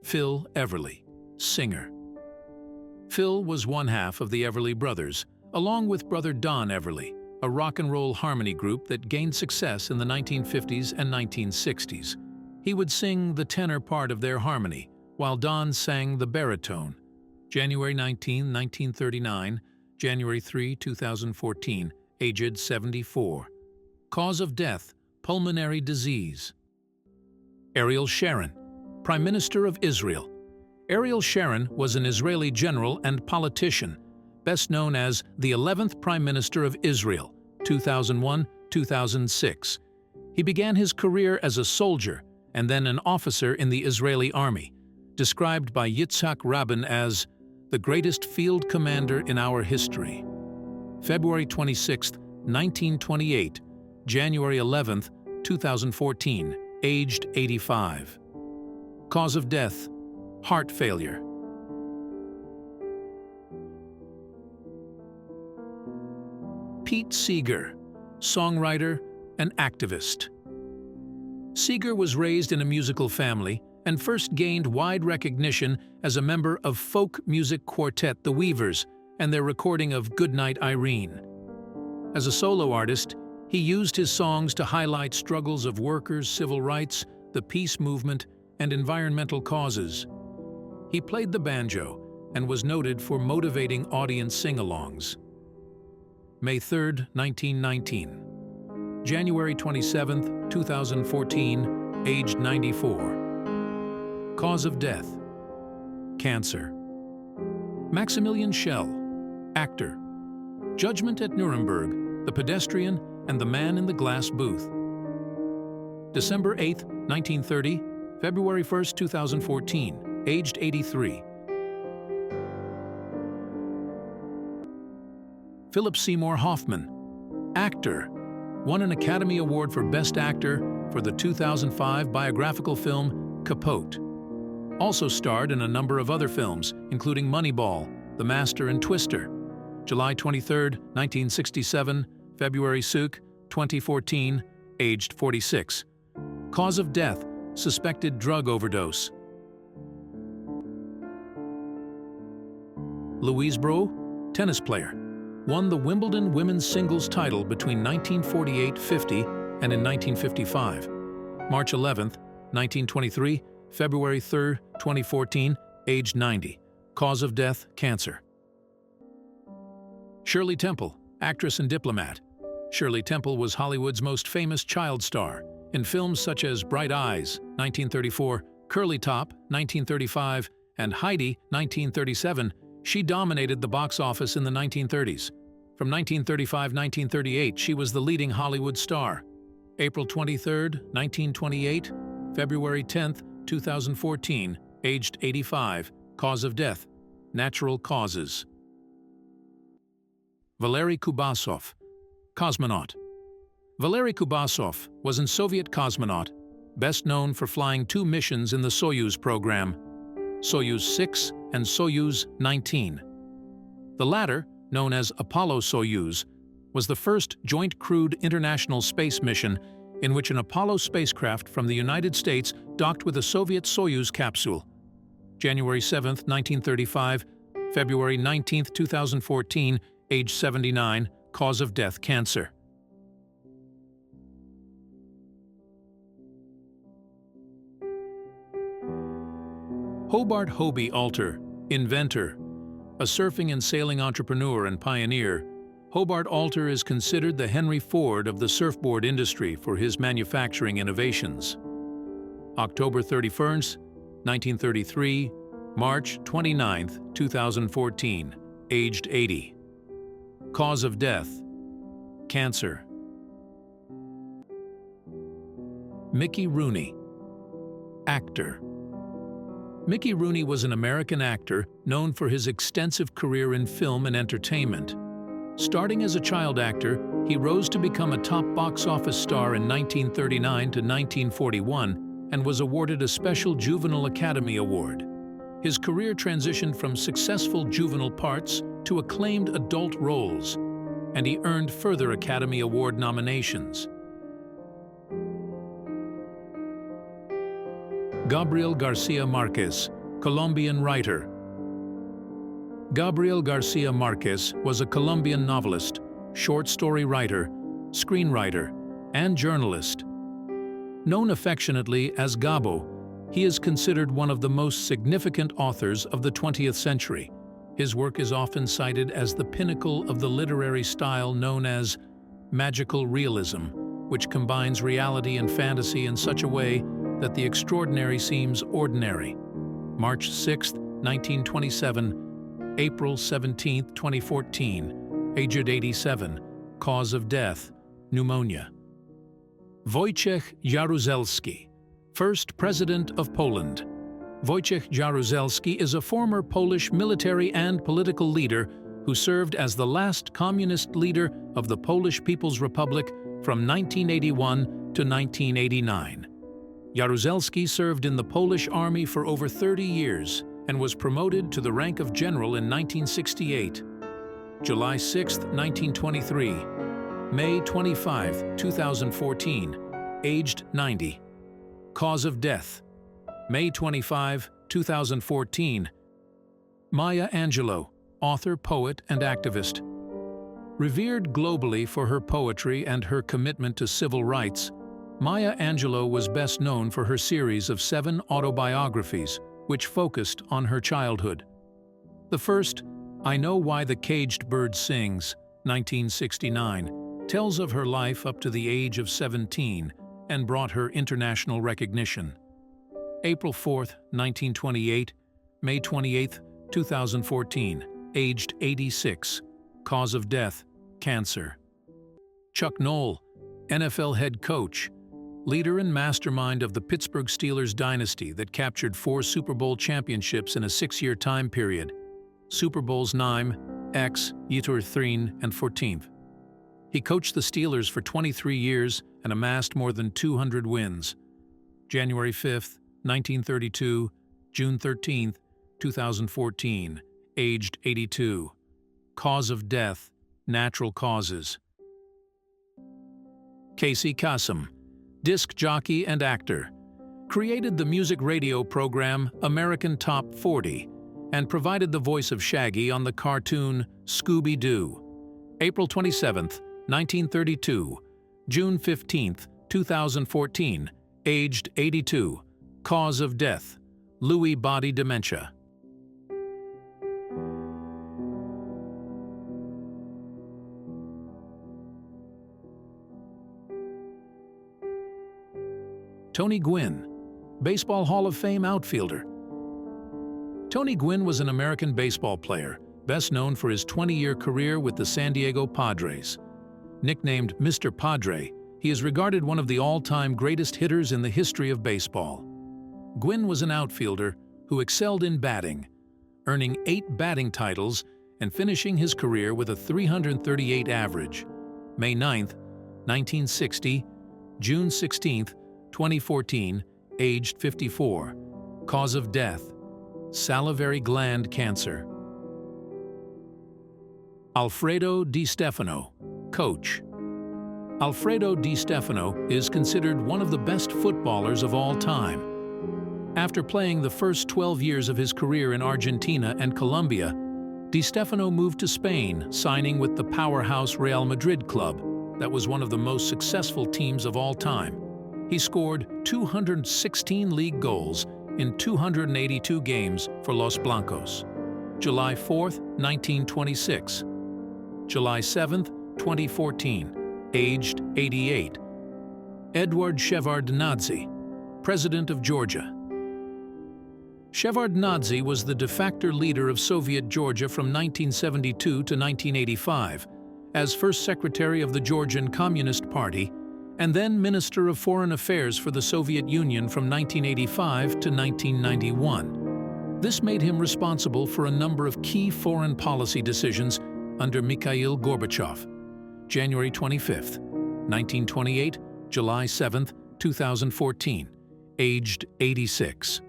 Phil Everly, singer. Phil was one half of the Everly Brothers, along with brother Don Everly, a rock and roll harmony group that gained success in the 1950s and 1960s. He would sing the tenor part of their harmony, while Don sang the baritone. January 19, 1939, January 3, 2014, aged 74. Cause of death, pulmonary disease. Ariel Sharon, Prime Minister of Israel. Ariel Sharon was an Israeli general and politician, best known as the 11th Prime Minister of Israel, 2001-2006. He began his career as a soldier and then an officer in the Israeli army, described by Yitzhak Rabin as the greatest field commander in our history. February 26, 1928, January 11, 2014, aged 85. Cause of death, heart failure. Pete Seeger, songwriter and activist. Seeger was raised in a musical family and first gained wide recognition as a member of folk music quartet The Weavers and their recording of Goodnight Irene. As a solo artist, he used his songs to highlight struggles of workers, civil rights, the peace movement, and environmental causes. He played the banjo and was noted for motivating audience sing-alongs. May 3, 1919. January 27, 2014, aged 94. Cause of death, cancer. Maximilian Schell, actor. Judgment at Nuremberg, The Pedestrian, and The Man in the Glass Booth. December 8, 1930, February 1, 2014, aged 83. Philip Seymour Hoffman, actor, won an Academy Award for Best Actor for the 2005 biographical film Capote. Also starred in a number of other films, including Moneyball, The Master, and Twister. July 23, 1967, February 6, 2014, aged 46. Cause of death, suspected drug overdose. Louise Brough, tennis player, won the Wimbledon women's singles title between 1948-50 and in 1955. March 11, 1923, February 3, 2014, aged 90. Cause of death, cancer. Shirley Temple, actress and diplomat. Shirley Temple was Hollywood's most famous child star. In films such as Bright Eyes, 1934, Curly Top, 1935, and Heidi, 1937, she dominated the box office in the 1930s. From 1935-1938, she was the leading Hollywood star. April 23, 1928, February 10, 2014, aged 85. Cause of death, natural causes. Valery Kubasov, cosmonaut. Valery Kubasov was a Soviet cosmonaut, best known for flying 2 missions in the Soyuz program, Soyuz 6 and Soyuz 19. The latter, known as Apollo-Soyuz, was the first joint crewed international space mission in which an Apollo spacecraft from the United States docked with a Soviet Soyuz capsule. January 7, 1935, February 19, 2014, age 79, cause of death, cancer. Hobart Hobie Alter, inventor. A surfing and sailing entrepreneur and pioneer, Hobart Alter is considered the Henry Ford of the surfboard industry for his manufacturing innovations. October 31, 1933, March 29, 2014, aged 80. Cause of death, cancer. Mickey Rooney, actor. Mickey Rooney was an American actor known for his extensive career in film and entertainment. Starting as a child actor, he rose to become a top box office star in 1939 to 1941 and was awarded a special Juvenile Academy Award. His career transitioned from successful juvenile parts to acclaimed adult roles, and he earned further Academy Award nominations. Gabriel Garcia Marquez, Colombian writer. Gabriel Garcia Marquez was a Colombian novelist, short story writer, screenwriter, and journalist. Known affectionately as Gabo, he is considered one of the most significant authors of the 20th century. His work is often cited as the pinnacle of the literary style known as magical realism, which combines reality and fantasy in such a way that the extraordinary seems ordinary. March 6, 1927, April 17, 2014, aged 87, cause of death, pneumonia. Wojciech Jaruzelski, first President of Poland. Wojciech Jaruzelski is a former Polish military and political leader who served as the last communist leader of the Polish People's Republic from 1981 to 1989. Jaruzelski served in the Polish army for over 30 years and was promoted to the rank of general in 1968. July 6, 1923. May 25, 2014, aged 90. Cause of death, May 25, 2014. Maya Angelou, author, poet, and activist. Revered globally for her poetry and her commitment to civil rights, Maya Angelou was best known for her series of 7 autobiographies, which focused on her childhood. The first, I Know Why the Caged Bird Sings, 1969, tells of her life up to the age of 17 and brought her international recognition. April 4, 1928, May 28, 2014, aged 86, cause of death, cancer. Chuck Noll, NFL head coach, leader and mastermind of the Pittsburgh Steelers dynasty that captured 4 Super Bowl championships in a 6-year time period, Super Bowls 9, X, Yetur 3, and 14. He coached the Steelers for 23 years and amassed more than 200 wins. January 5, 1932, June 13, 2014, aged 82. Cause of death, natural causes. Casey Kasem, disc jockey and actor, created the music radio program American Top 40 and provided the voice of Shaggy on the cartoon Scooby-Doo. April 27, 1932, June 15, 2014, aged 82. Cause of death, Lewy body dementia. Tony Gwynn, Baseball Hall of Fame outfielder. Tony Gwynn was an American baseball player, best known for his 20-year career with the San Diego Padres. Nicknamed Mr. Padre, he is regarded one of the all-time greatest hitters in the history of baseball. Gwynn was an outfielder who excelled in batting, earning 8 batting titles and finishing his career with a .338 average. May 9, 1960, June 16, 2014, aged 54. Cause of death, salivary gland cancer. Alfredo Di Stefano, coach. Alfredo Di Stefano is considered one of the best footballers of all time. After playing the first 12 years of his career in Argentina and Colombia, Di Stefano moved to Spain, signing with the powerhouse Real Madrid club that was one of the most successful teams of all time. He scored 216 league goals in 282 games for Los Blancos. July 4, 1926. July 7, 2014, aged 88. Eduard Shevardnadze, President of Georgia. Shevardnadze was the de facto leader of Soviet Georgia from 1972 to 1985, as First Secretary of the Georgian Communist Party, and then Minister of Foreign Affairs for the Soviet Union from 1985 to 1991. This made him responsible for a number of key foreign policy decisions under Mikhail Gorbachev. January 25, 1928, July 7, 2014, aged 86.